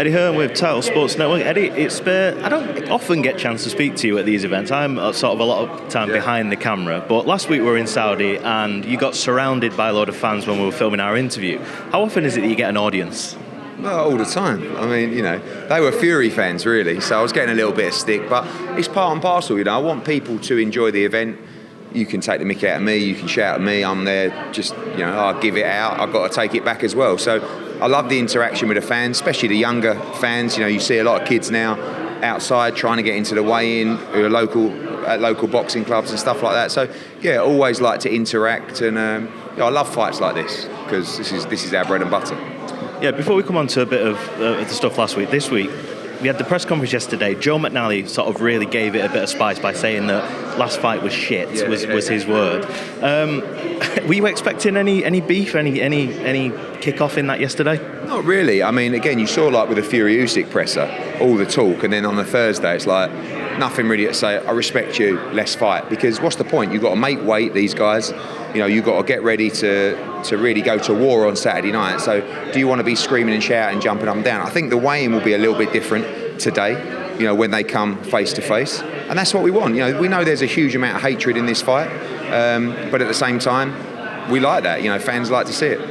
Eddie Hearn with Title Sports Network. Eddie, I don't often get a chance to speak to you at these events. I'm sort of a lot of time behind the camera. But last week we were in Saudi and you got surrounded by a load of fans when we were filming our interview. How often is it that you get an audience? Well, all the time. I mean, they were Fury fans, really, so I was getting a little bit of stick, but it's part and parcel, I want people to enjoy the event. You can take the mickey out of me, you can shout at me, I'm there, just, I'll give it out, I've got to take it back as well. So I love the interaction with the fans, especially the younger fans. You see a lot of kids now outside trying to get into the weigh-in, who are local boxing clubs and stuff like that. So, yeah, always like to interact, and I love fights like this, because this is our bread and butter. Yeah, before we come on to a bit of the stuff last week, this week, we had the press conference yesterday. Joe McNally sort of really gave it a bit of spice by saying that last fight was shit, was his word. Were you expecting any beef, any kick-off in that yesterday? Not really. I mean, again, you saw like with the Fury Usyk presser, all the talk, and then on the Thursday it's like nothing really to say, I respect you, let's fight. Because what's the point? You've got to make weight, these guys. You've got to get ready to really go to war on Saturday night. So do you want to be screaming and shouting, jumping up and down? I think the weigh-in will be a little bit different today, when they come face to face. And that's what we want. We know there's a huge amount of hatred in this fight, but at the same time, we like that. Fans like to see it.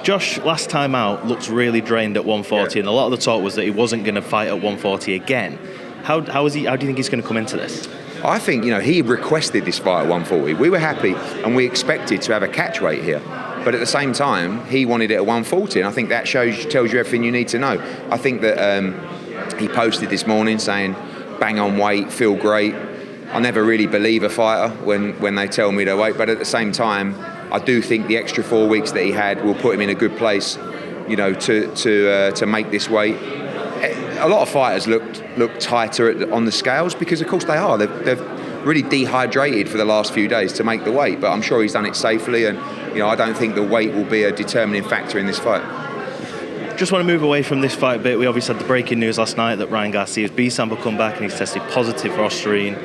Josh, last time out, looked really drained at 140, and a lot of the talk was that he wasn't going to fight at 140 again. How do you think he's going to come into this? I think, he requested this fight at 140. We were happy and we expected to have a catch weight here. But at the same time, he wanted it at 140, and I think that tells you everything you need to know. I think that he posted this morning saying, bang on weight, feel great. I never really believe a fighter when they tell me their weight, but at the same time, I do think the extra 4 weeks that he had will put him in a good place, to make this weight. A lot of fighters look tighter on the scales because, of course, they are. They've really dehydrated for the last few days to make the weight, but I'm sure he's done it safely, and I don't think the weight will be a determining factor in this fight. Just want to move away from this fight a bit. We obviously had the breaking news last night that Ryan Garcia B-sample come back and he's tested positive for ostarine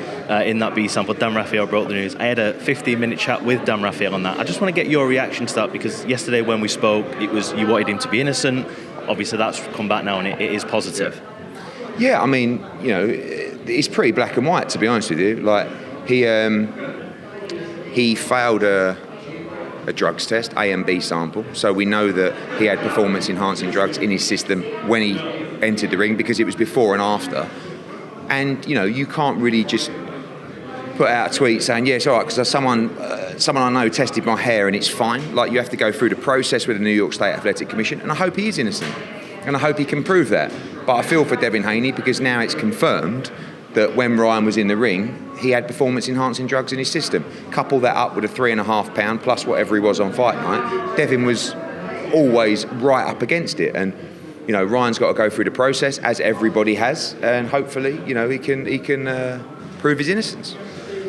in that B-sample. Dan Raphael broke the news. I had a 15-minute chat with Dan Raphael on that. I just want to get your reaction to that, because yesterday when we spoke, it was you wanted him to be innocent. Obviously that's come back now and it is positive. Yeah, I mean, it's pretty black and white, to be honest with you. Like, he failed a drugs test, A and B sample, so we know that he had performance-enhancing drugs in his system when he entered the ring, because it was before and after. And, you can't really just put out a tweet saying, yeah, it's all right, because someone I know tested my hair and it's fine. Like, you have to go through the process with the New York State Athletic Commission, and I hope he is innocent. And I hope he can prove that. But I feel for Devin Haney, because now it's confirmed that when Ryan was in the ring, he had performance-enhancing drugs in his system. Couple that up with a 3.5 pound plus whatever he was on fight night, Devin was always right up against it. And Ryan's got to go through the process, as everybody has, and hopefully he can prove his innocence.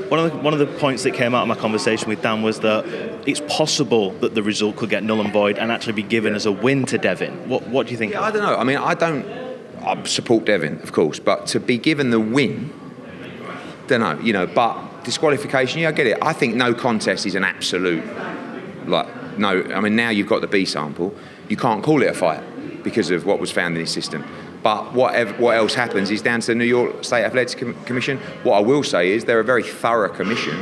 One of the points that came out of my conversation with Dan was that it's possible that the result could get null and void and actually be given as a win to Devin. What do you think? Yeah, I don't know. I mean, I support Devin, of course, but to be given the win, don't know. But disqualification, yeah, I get it. I think no contest is an absolute, no. I mean, now you've got the B sample, you can't call it a fight because of what was found in his system. But what else happens is down to the New York State Athletic Commission. What I will say is they're a very thorough commission,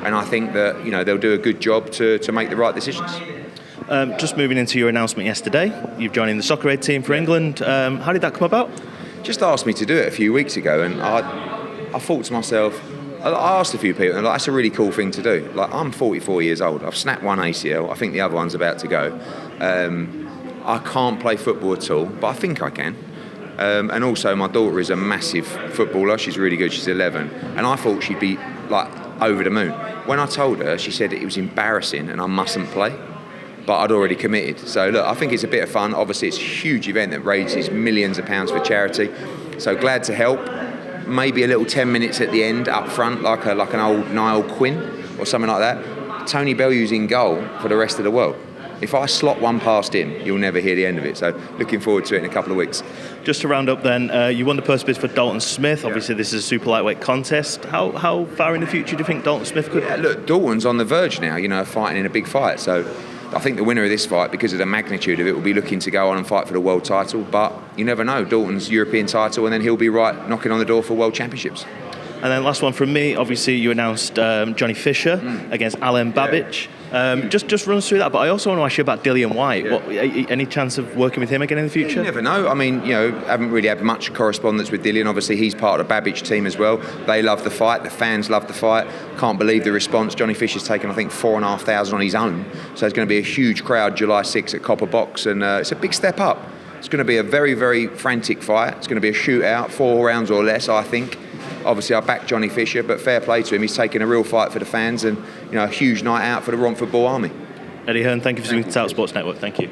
and I think that they'll do a good job to make the right decisions. Just moving into your announcement yesterday, you've joined the soccer aid team for England. How did that come about? Just asked me to do it a few weeks ago, and I thought to myself, I asked a few people, and that's a really cool thing to do. Like, I'm 44 years old. I've snapped one ACL. I think the other one's about to go. I can't play football at all, but I think I can. And also, my daughter is a massive footballer. She's really good. She's 11. And I thought she'd be, over the moon. When I told her, she said it was embarrassing and I mustn't play. But I'd already committed. So, look, I think it's a bit of fun. Obviously, it's a huge event that raises millions of pounds for charity. So, glad to help. Maybe a little 10 minutes at the end up front, like an old Niall Quinn or something like that. Tony Bellew's in goal for the rest of the world. If I slot one past him, you'll never hear the end of it. So looking forward to it in a couple of weeks. Just to round up then, you won the purse bid for Dalton Smith. Obviously, this is a super lightweight contest. How far in the future do you think Dalton Smith could? Yeah, look, Dalton's on the verge now, fighting in a big fight. So I think the winner of this fight, because of the magnitude of it, will be looking to go on and fight for the world title. But you never know. Dalton's European title, and then he'll be right knocking on the door for world championships. And then last one from me, obviously you announced Johnny Fisher against Alan Babic. Just run us through that, but I also want to ask you about Dillian White. Yeah. Any chance of working with him again in the future? You never know. I mean, haven't really had much correspondence with Dillian. Obviously, he's part of the Babic team as well. They love the fight. The fans love the fight. Can't believe the response. Johnny Fisher's taken, I think, 4,500 on his own. So it's going to be a huge crowd July 6th at Copper Box, and it's a big step up. It's going to be a very, very frantic fight. It's going to be a shootout, 4 rounds or less, I think. Obviously, I back Johnny Fisher, but fair play to him. He's taking a real fight for the fans, and a huge night out for the Romford Bull Army. Eddie Hearn, thank you for speaking to South Sports Network. Thank you.